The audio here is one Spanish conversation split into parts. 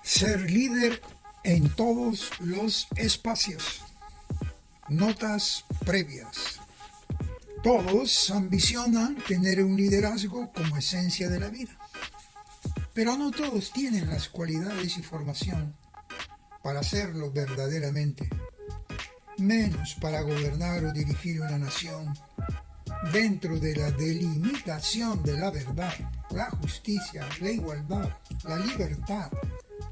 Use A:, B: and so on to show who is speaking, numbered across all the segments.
A: Ser líder en todos los espacios. Notas previas. Todos ambicionan tener un liderazgo como esencia de la vida, pero no todos tienen las cualidades y formación para hacerlo verdaderamente, menos para gobernar o dirigir una nación dentro de la delimitación de la verdad, la justicia, la igualdad, la libertad,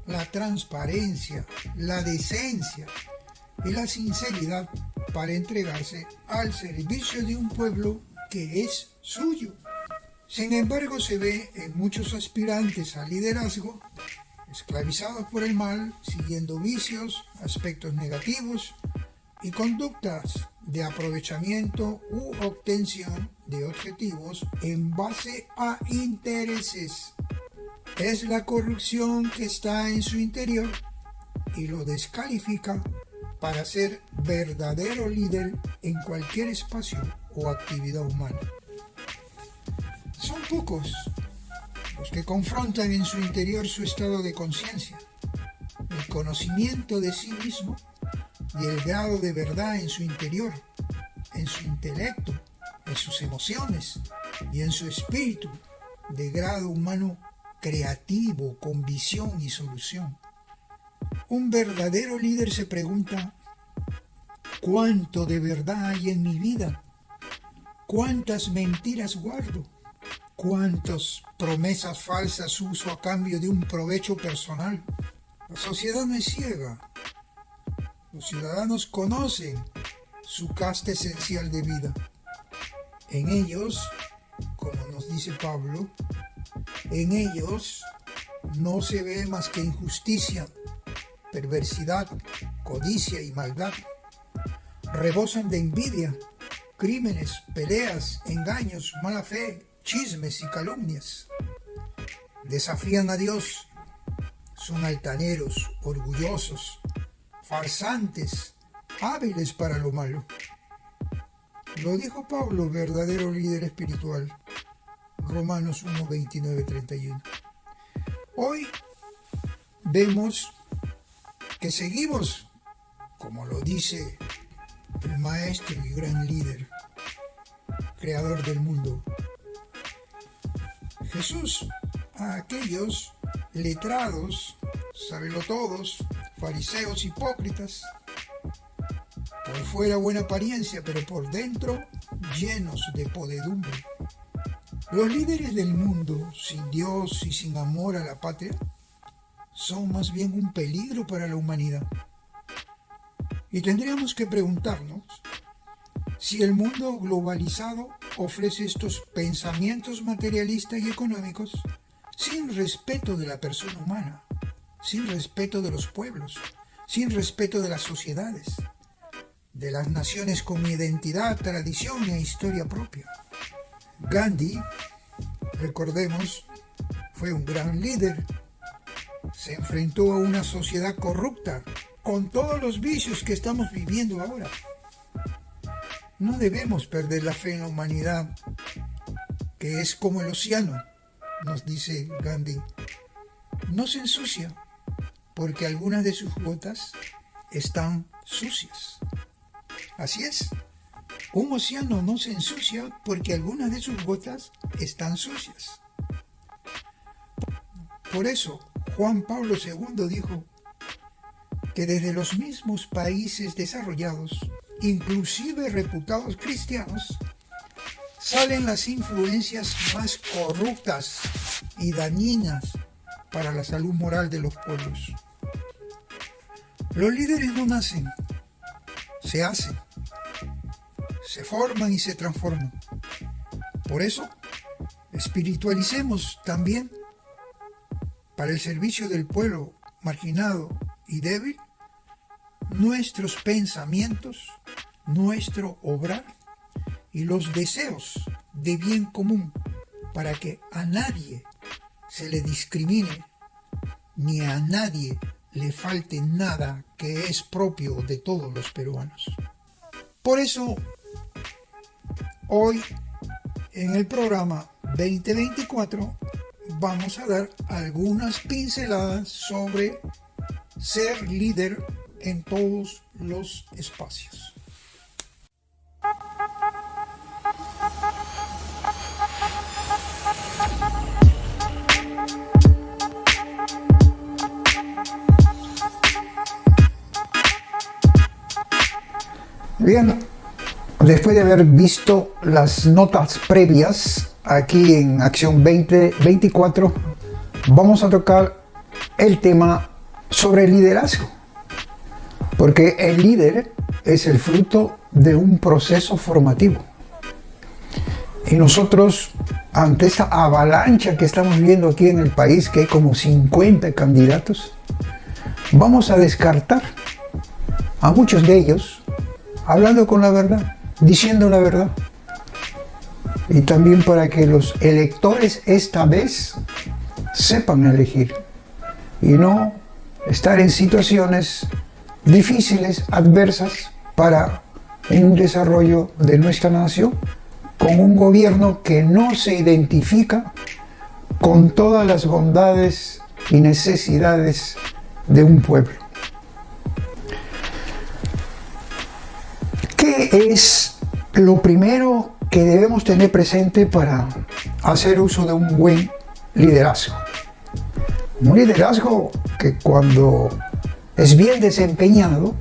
A: la transparencia, la decencia y la sinceridad para entregarse al servicio de un pueblo que es suyo. Sin embargo, se ve en muchos aspirantes al liderazgo esclavizados por el mal, siguiendo vicios, aspectos negativos y conductas de aprovechamiento u obtención de objetivos en base a intereses. Es la corrupción que está en su interior y lo descalifica para ser verdadero líder en cualquier espacio o actividad humana. Son pocos los que confrontan en su interior su estado de conciencia, el conocimiento de sí mismo y el grado de verdad en su interior, en su intelecto, en sus emociones y en su espíritu de grado humano creativo, con visión y solución. Un verdadero líder se pregunta: ¿cuánto de verdad hay en mi vida? ¿Cuántas mentiras guardo? ¿Cuántas promesas falsas uso a cambio de un provecho personal? La sociedad no es ciega. Los ciudadanos conocen su casta esencial de vida. En ellos, como nos dice Pablo, en ellos no se ve más que injusticia, perversidad, codicia y maldad. Rebosan de envidia, crímenes, peleas, engaños, mala fe, chismes y calumnias. Desafían a Dios, son altaneros, orgullosos, farsantes, hábiles para lo malo. Lo dijo Pablo, verdadero líder espiritual. Romanos 1, 29, 31. Hoy vemos que seguimos, como lo dice el maestro y gran líder, creador del mundo, Jesús, a aquellos letrados, sabelotodos, fariseos hipócritas, por fuera buena apariencia, pero por dentro llenos de podredumbre. Los líderes del mundo, sin Dios y sin amor a la patria, son más bien un peligro para la humanidad. Y tendríamos que preguntarnos si el mundo globalizado ofrece estos pensamientos materialistas y económicos sin respeto de la persona humana, sin respeto de los pueblos, sin respeto de las sociedades, de las naciones con identidad, tradición e historia propia. Gandhi, recordemos, fue un gran líder. Se enfrentó a una sociedad corrupta, con todos los vicios que estamos viviendo ahora. No debemos perder la fe en la humanidad, que es como el océano, nos dice Gandhi. No se ensucia, porque algunas de sus gotas están sucias. Así es, un océano no se ensucia porque algunas de sus gotas están sucias. Por eso, Juan Pablo II dijo que desde los mismos países desarrollados, inclusive reputados cristianos, salen las influencias más corruptas y dañinas para la salud moral de los pueblos. Los líderes no nacen, se hacen, se forman y se transforman. Por eso, espiritualicemos también, para el servicio del pueblo marginado y débil, nuestros pensamientos, nuestro obrar y los deseos de bien común, para que a nadie se le discrimine, ni a nadie le falte nada que es propio de todos los peruanos. Por eso, hoy, en el programa 2024, vamos a dar algunas pinceladas sobre ser líder en todos los espacios. Bien, después de haber visto las notas previas aquí en Acción 2024, vamos a tocar el tema sobre el liderazgo, porque el líder es el fruto de un proceso formativo. Y nosotros, ante esta avalancha que estamos viendo aquí en el país, que hay como 50 candidatos, vamos a descartar a muchos de ellos hablando con la verdad, diciendo la verdad. Y también para que los electores esta vez sepan elegir y no estar en situaciones difíciles, adversas para un desarrollo de nuestra nación, con un gobierno que no se identifica con todas las bondades y necesidades de un pueblo. ¿Qué es lo primero que debemos tener presente para hacer uso de un buen liderazgo? Un liderazgo que cuando es bien desempeñado,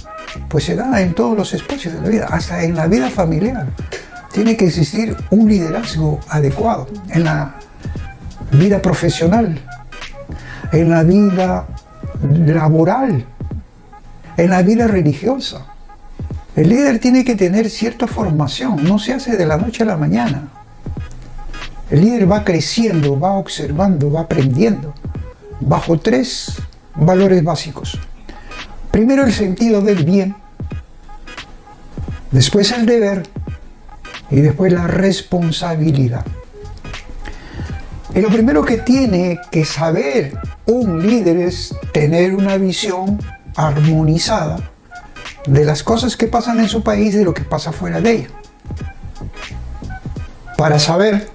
A: pues se da en todos los espacios de la vida, hasta en la vida familiar. Tiene que existir un liderazgo adecuado en la vida profesional, en la vida laboral, en la vida religiosa. El líder tiene que tener cierta formación, no se hace de la noche a la mañana. El líder va creciendo, va observando, va aprendiendo, bajo 3 valores básicos. Primero, el sentido del bien, después el deber y después la responsabilidad. Y lo primero que tiene que saber un líder es tener una visión armonizada de las cosas que pasan en su país y de lo que pasa fuera de ella, para saber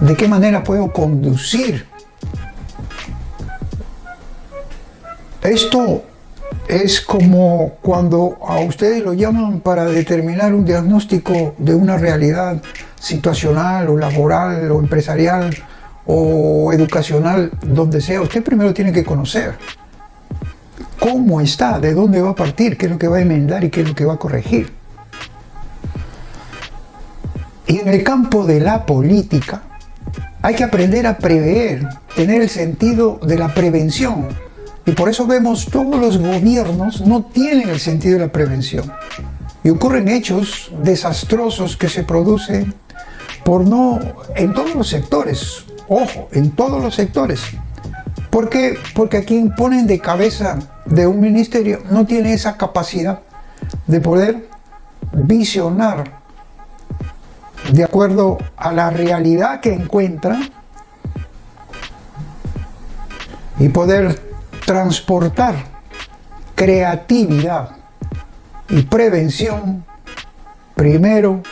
A: de qué manera puedo conducir. Esto es como cuando a ustedes lo llaman para determinar un diagnóstico de una realidad situacional o laboral o empresarial o educacional, donde sea. Usted primero tiene que conocer cómo está, de dónde va a partir, qué es lo que va a enmendar y qué es lo que va a corregir. Y en el campo de la política hay que aprender a prever, tener el sentido de la prevención. Y por eso vemos todos los gobiernos no tienen el sentido de la prevención. Y ocurren hechos desastrosos que se producen en todos los sectores. Ojo, en todos los sectores. ¿Por qué? Porque a quien ponen de cabeza de un ministerio no tiene esa capacidad de poder visionar de acuerdo a la realidad que encuentra y poder transportar creatividad y prevención primero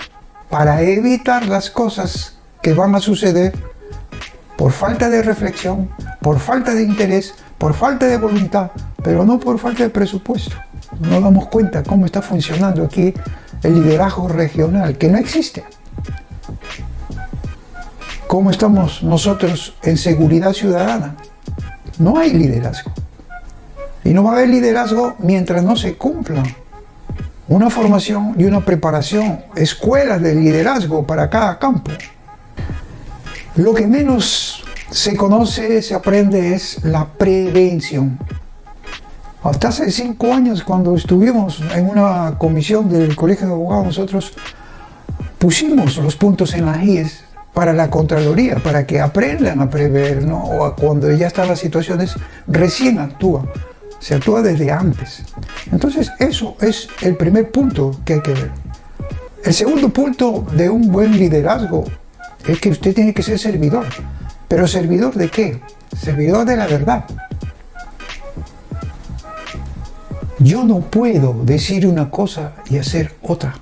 A: para evitar las cosas que van a suceder por falta de reflexión, por falta de interés, por falta de voluntad, pero no por falta de presupuesto. No damos cuenta cómo está funcionando aquí el liderazgo regional, que no existe. ¿Cómo estamos nosotros en seguridad ciudadana? No hay liderazgo. Y no va a haber liderazgo mientras no se cumpla una formación y una preparación, escuelas de liderazgo para cada campo. Lo que menos se conoce, se aprende es la prevención. Hasta hace 5 años, cuando estuvimos en una comisión del Colegio de Abogados, nosotros pusimos los puntos en las IES para la Contraloría, para que aprendan a prever, ¿no? O cuando ya están las situaciones, recién actúa. Se actúa desde antes. Entonces, eso es el primer punto que hay que ver. El segundo punto de un buen liderazgo es que usted tiene que ser servidor. ¿Pero servidor de qué? Servidor de la verdad. Yo no puedo decir una cosa y hacer otra,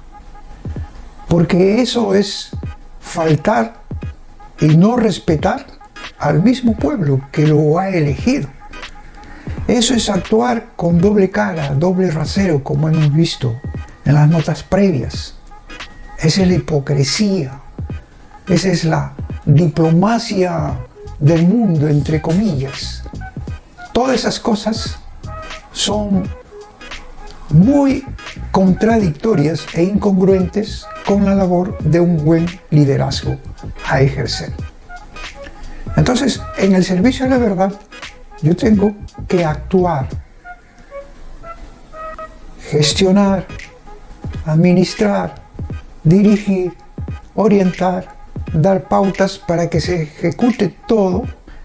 A: porque eso es faltar y no respetar al mismo pueblo que lo ha elegido. Eso es actuar con doble cara, doble rasero, como hemos visto en las notas previas. Esa es la hipocresía, esa es la diplomacia del mundo, entre comillas. Todas esas cosas son muy contradictorias e incongruentes con la labor de un buen liderazgo a ejercer. Entonces, en el servicio a la verdad, yo tengo que actuar, gestionar, administrar, dirigir, orientar, dar pautas para que se ejecute todo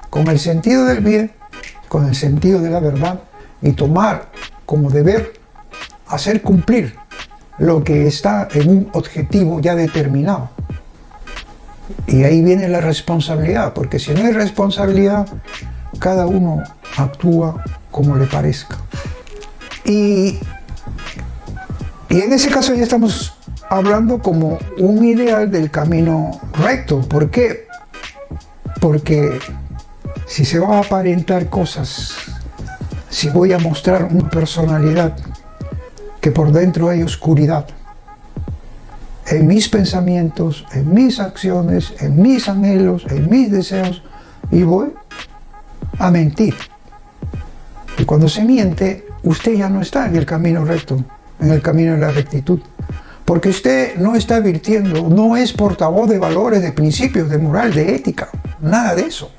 A: con el sentido del bien, con el sentido de la verdad, y tomar como deber hacer cumplir lo que está en un objetivo ya determinado. Y ahí viene la responsabilidad, porque si no hay responsabilidad, cada uno actúa como le parezca. Y en ese caso ya estamos hablando como un ideal del camino recto. ¿Por qué? Porque si se va a aparentar cosas, si voy a mostrar una personalidad que por dentro hay oscuridad, en mis pensamientos, en mis acciones, en mis anhelos, en mis deseos, y voy a mentir. Y cuando se miente, usted ya no está en el camino recto, en el camino de la rectitud. Porque usted no está virtiendo, no es portavoz de valores, de principios, de moral, de ética, nada de eso.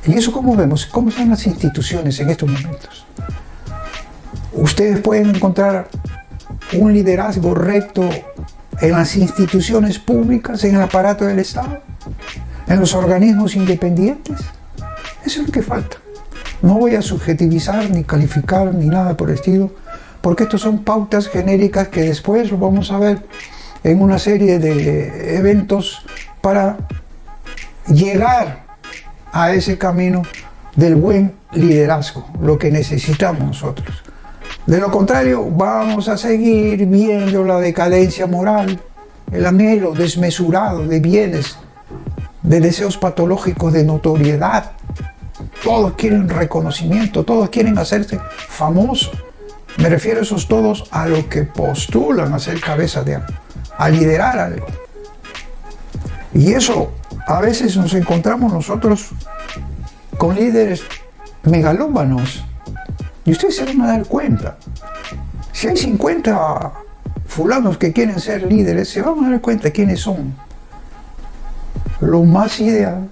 A: Y eso, ¿cómo vemos? ¿Cómo están las instituciones en estos momentos? Ustedes pueden encontrar un liderazgo recto en las instituciones públicas, en el aparato del Estado, en los organismos independientes. Eso es lo que falta. No voy a subjetivizar, ni calificar, ni nada por el estilo, porque estos son pautas genéricas que después lo vamos a ver en una serie de eventos para llegar a ese camino del buen liderazgo, lo que necesitamos nosotros. De lo contrario, vamos a seguir viendo la decadencia moral, el anhelo desmesurado de bienes, de deseos patológicos de notoriedad. Todos quieren reconocimiento, todos quieren hacerse famosos. Me refiero a esos todos a los que postulan a ser cabeza de algo, a liderar algo. Y eso, a veces nos encontramos nosotros con líderes megalómanos. Y ustedes se van a dar cuenta. Si hay 50 fulanos que quieren ser líderes, se van a dar cuenta quiénes son. Lo más ideal,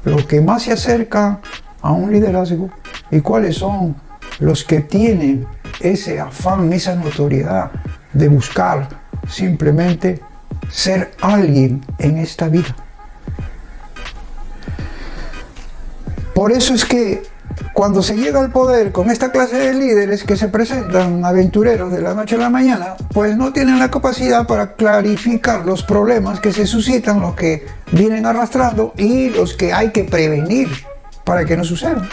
A: lo que más se acerca a un liderazgo, y cuáles son los que tienen ese afán, esa notoriedad de buscar simplemente ser alguien en esta vida. Por eso es que cuando se llega al poder con esta clase de líderes que se presentan aventureros de la noche a la mañana, pues no tienen la capacidad para clarificar los problemas que se suscitan, los que vienen arrastrando y los que hay que prevenir para que no sucedan.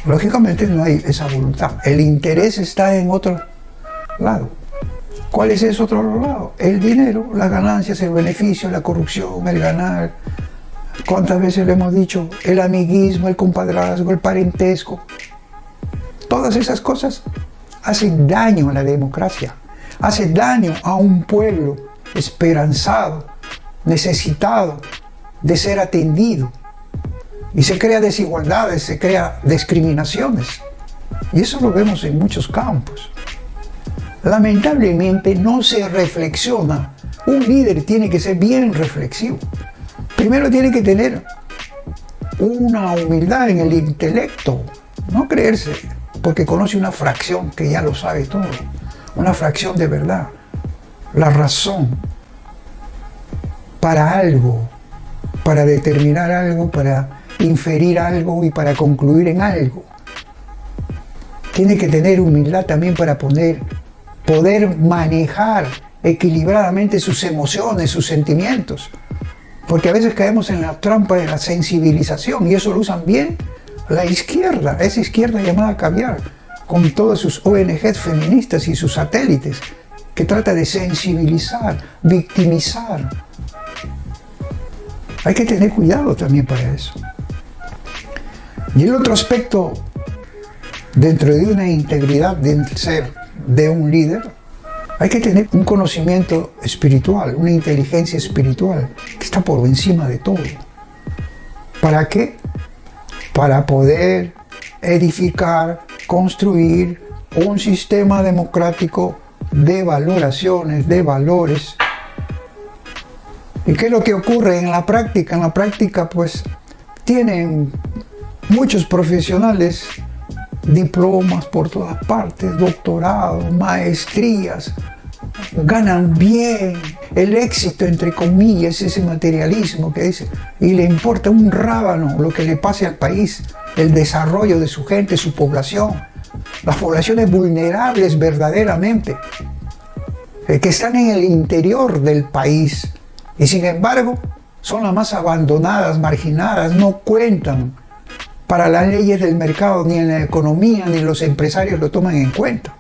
A: Lógicamente no hay esa voluntad. El interés está en otro lado. ¿Cuál es ese otro lado? El dinero, las ganancias, el beneficio, la corrupción, el ganar. ¿Cuántas veces le hemos dicho? El amiguismo, el compadrazgo, el parentesco. Todas esas cosas hacen daño a la democracia. Hacen daño a un pueblo esperanzado, necesitado de ser atendido. Y se crean desigualdades, se crean discriminaciones. Y eso lo vemos en muchos campos. Lamentablemente no se reflexiona. Un líder tiene que ser bien reflexivo. Primero tiene que tener una humildad en el intelecto. No creerse porque conoce una fracción que ya lo sabe todo. Una fracción de verdad. La razón para algo, para determinar algo, para inferir algo y para concluir en algo. Tiene que tener humildad también para poder manejar equilibradamente sus emociones, sus sentimientos. Porque a veces caemos en la trampa de la sensibilización y eso lo usan bien la izquierda, esa izquierda llamada caviar, con todas sus ONGs feministas y sus satélites, que trata de sensibilizar, victimizar. Hay que tener cuidado también para eso. Y el otro aspecto dentro de una integridad del ser de un líder, hay que tener un conocimiento espiritual, una inteligencia espiritual que está por encima de todo. ¿Para qué? Para poder edificar, construir un sistema democrático de valoraciones, de valores. ¿Y qué es lo que ocurre en la práctica? En la práctica, pues, tienen muchos profesionales diplomas por todas partes, doctorados, maestrías, ganan bien, el éxito, entre comillas, ese materialismo que dice, y le importa un rábano lo que le pase al país, el desarrollo de su gente, su población, las poblaciones vulnerables verdaderamente, que están en el interior del país, y sin embargo son las más abandonadas, marginadas, no cuentan para las leyes del mercado, ni en la economía, ni los empresarios lo toman en cuenta.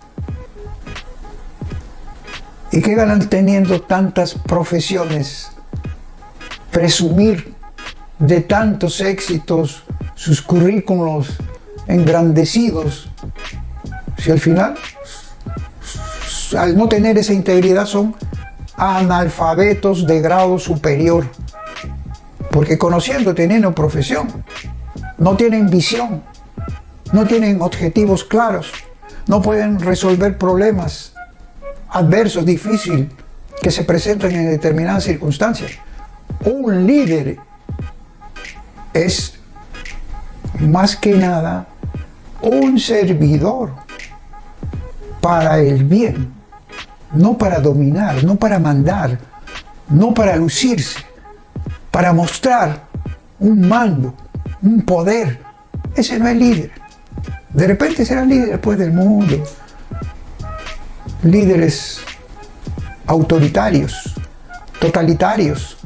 A: ¿Y qué ganan teniendo tantas profesiones? Presumir de tantos éxitos, sus currículos engrandecidos, si al final, al no tener esa integridad, son analfabetos de grado superior. Porque conociendo, teniendo profesión, no tienen visión, no tienen objetivos claros, no pueden resolver problemas adversos, difíciles, que se presentan en determinadas circunstancias. Un líder es más que nada un servidor para el bien, no para dominar, no para mandar, no para lucirse, para mostrar un mando, un poder. Ese no es líder. De repente será líder después del mundo. Líderes autoritarios, totalitarios,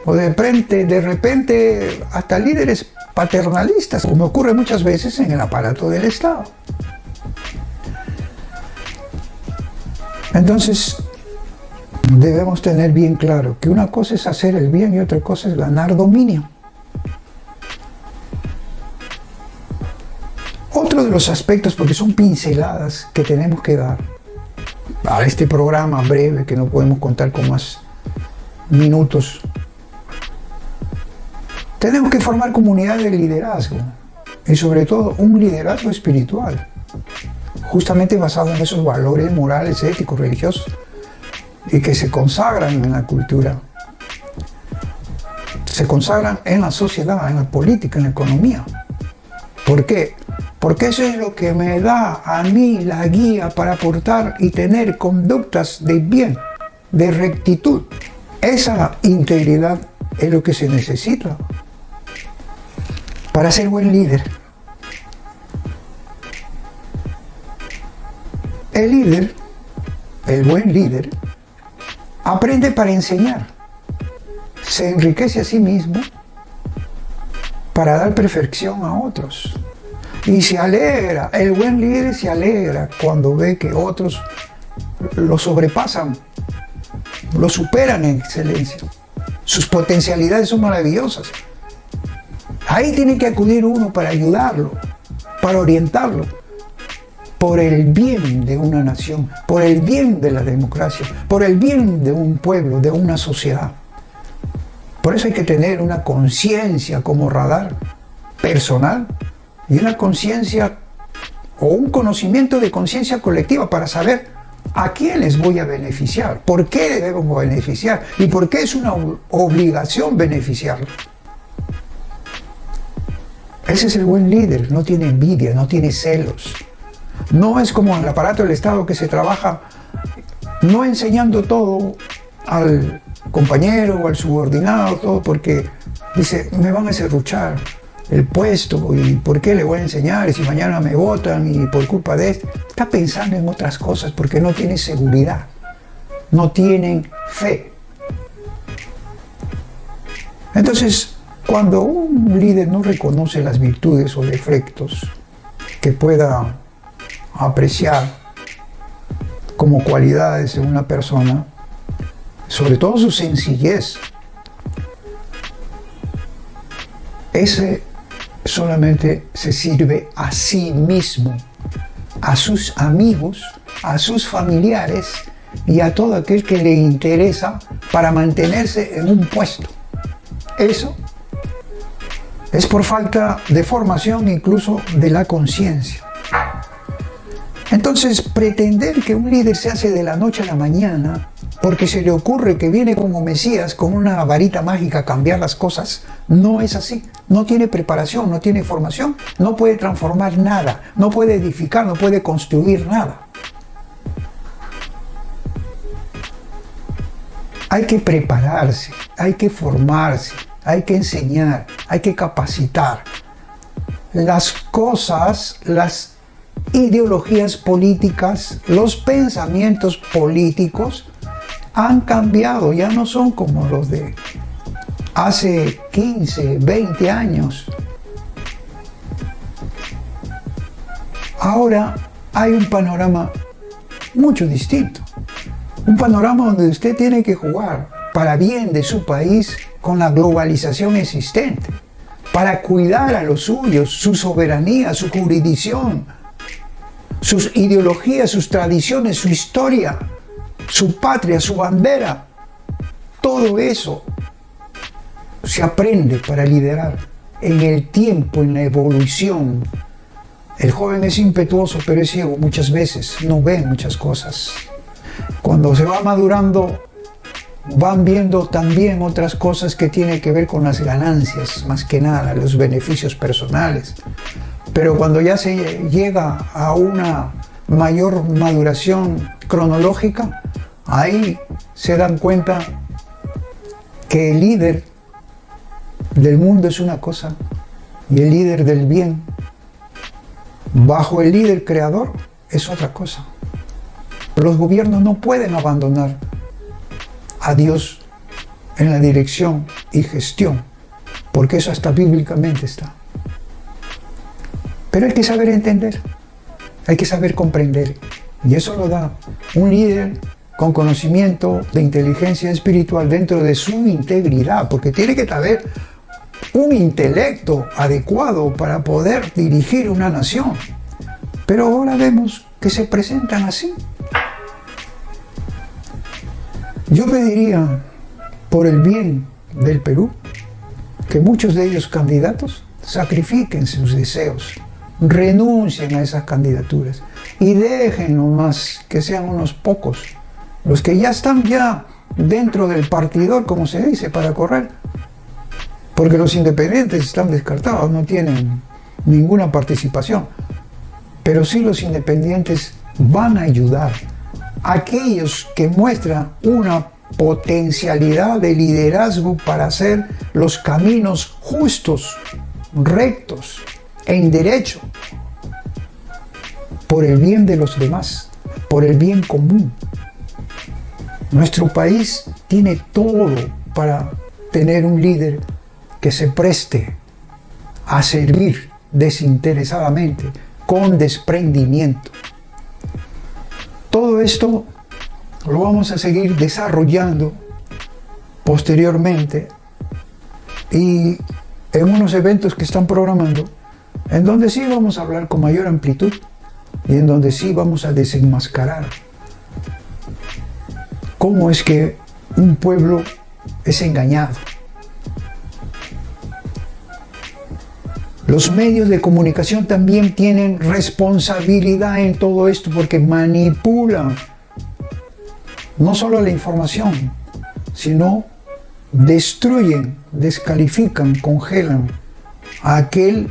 A: o de repente hasta líderes paternalistas, como ocurre muchas veces en el aparato del Estado. Entonces, debemos tener bien claro que una cosa es hacer el bien y otra cosa es ganar dominio. Otro de los aspectos, porque son pinceladas que tenemos que dar a este programa breve, que no podemos contar con más minutos, tenemos que formar comunidades de liderazgo y sobre todo un liderazgo espiritual, justamente basado en esos valores morales, éticos, religiosos y que se consagran en la cultura, se consagran en la sociedad, en la política, en la economía. ¿Por qué? Porque eso es lo que me da a mí la guía para aportar y tener conductas de bien, de rectitud. Esa integridad es lo que se necesita para ser buen líder. El buen líder, aprende para enseñar, se enriquece a sí mismo para dar perfección a otros. Y se alegra, el buen líder se alegra cuando ve que otros lo sobrepasan, lo superan en excelencia. Sus potencialidades son maravillosas. Ahí tiene que acudir uno para ayudarlo, para orientarlo, por el bien de una nación, por el bien de la democracia, por el bien de un pueblo, de una sociedad. Por eso hay que tener una conciencia como radar personal y una conciencia o un conocimiento de conciencia colectiva para saber a quién les voy a beneficiar, por qué debemos beneficiar y por qué es una obligación beneficiarlo. Ese es el buen líder, no tiene envidia, no tiene celos. No es como en el aparato del Estado que se trabaja no enseñando todo al compañero o al subordinado, todo porque dice, me van a serruchar el puesto y por qué le voy a enseñar y si mañana me votan y por culpa de esto. Está pensando en otras cosas porque no tiene seguridad, no tienen fe. Entonces, cuando un líder no reconoce las virtudes o defectos que pueda apreciar como cualidades en una persona, sobre todo su sencillez, ese solamente se sirve a sí mismo, a sus amigos, a sus familiares y a todo aquel que le interesa para mantenerse en un puesto. Eso es por falta de formación incluso de la conciencia. Entonces, pretender que un líder se hace de la noche a la mañana porque se le ocurre que viene como Mesías con una varita mágica a cambiar las cosas, no es así. No tiene preparación, no tiene formación, no puede transformar nada, no puede edificar, no puede construir nada. Hay que prepararse, hay que formarse, hay que enseñar, hay que capacitar. Las cosas, las ideologías políticas, los pensamientos políticos han cambiado, ya no son como los de hace 15, 20 años. Ahora hay un panorama mucho distinto. Un panorama donde usted tiene que jugar para bien de su país con la globalización existente, para cuidar a los suyos, su soberanía, su jurisdicción, sus ideologías, sus tradiciones, su historia, su patria, su bandera. Todo eso se aprende para liderar en el tiempo, en la evolución. El joven es impetuoso, pero es ciego muchas veces, no ve muchas cosas. Cuando se va madurando, van viendo también otras cosas que tienen que ver con las ganancias, más que nada, los beneficios personales. Pero cuando ya se llega a una mayor maduración cronológica, ahí se dan cuenta que el líder del mundo es una cosa y el líder del bien, bajo el líder creador, es otra cosa. Los gobiernos no pueden abandonar a Dios en la dirección y gestión, porque eso hasta bíblicamente está. Pero hay que saber entender, hay que saber comprender, y eso lo da un líder con conocimiento de inteligencia espiritual dentro de su integridad, porque tiene que haber un intelecto adecuado para poder dirigir una nación. Pero ahora vemos que se presentan así. Yo pediría, por el bien del Perú, que muchos de ellos candidatos sacrifiquen sus deseos, renuncien a esas candidaturas y dejen nomás que sean unos pocos los que ya están dentro del partidor, como se dice, para correr. Porque los independientes están descartados, no tienen ninguna participación. Pero sí los independientes van a ayudar a aquellos que muestran una potencialidad de liderazgo para hacer los caminos justos, rectos, en derecho, por el bien de los demás, por el bien común. Nuestro país tiene todo para tener un líder que se preste a servir desinteresadamente, con desprendimiento. Todo esto lo vamos a seguir desarrollando posteriormente y en unos eventos que están programando, en donde sí vamos a hablar con mayor amplitud y en donde sí vamos a desenmascarar cómo es que un pueblo es engañado. Los medios de comunicación también tienen responsabilidad en todo esto porque manipulan no solo la información, sino destruyen, descalifican, congelan a aquel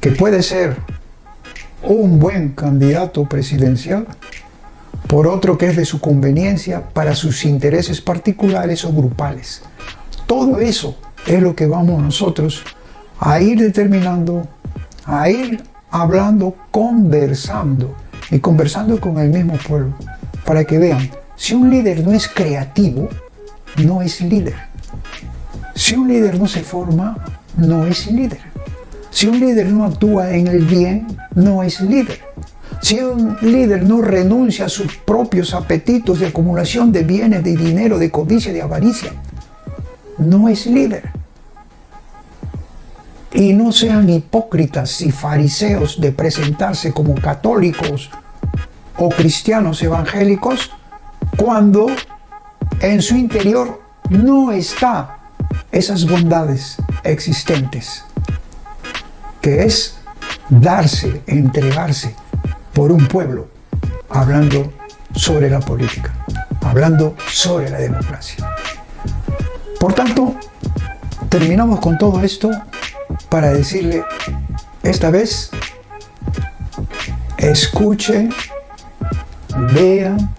A: que puede ser un buen candidato presidencial por otro que es de su conveniencia para sus intereses particulares o grupales. Todo eso es lo que vamos nosotros a ir determinando, a ir hablando, conversando y conversando con el mismo pueblo para que vean, si un líder no es creativo, no es líder. Si un líder no se forma, no es líder. Si un líder no actúa en el bien, no es líder. Si un líder no renuncia a sus propios apetitos de acumulación de bienes, de dinero, de codicia, de avaricia, no es líder. y no sean hipócritas y fariseos de presentarse como católicos o cristianos evangélicos cuando en su interior no está esas bondades existentes, que es darse, entregarse por un pueblo, hablando sobre la política, hablando sobre la democracia. Por tanto, terminamos con todo esto para decirle, esta vez, escuche, vean,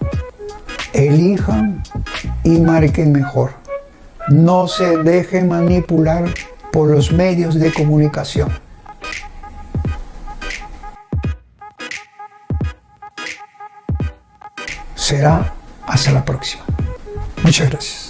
A: elijan y marquen mejor. No se deje manipular por los medios de comunicación. Será hasta la próxima. Muchas gracias.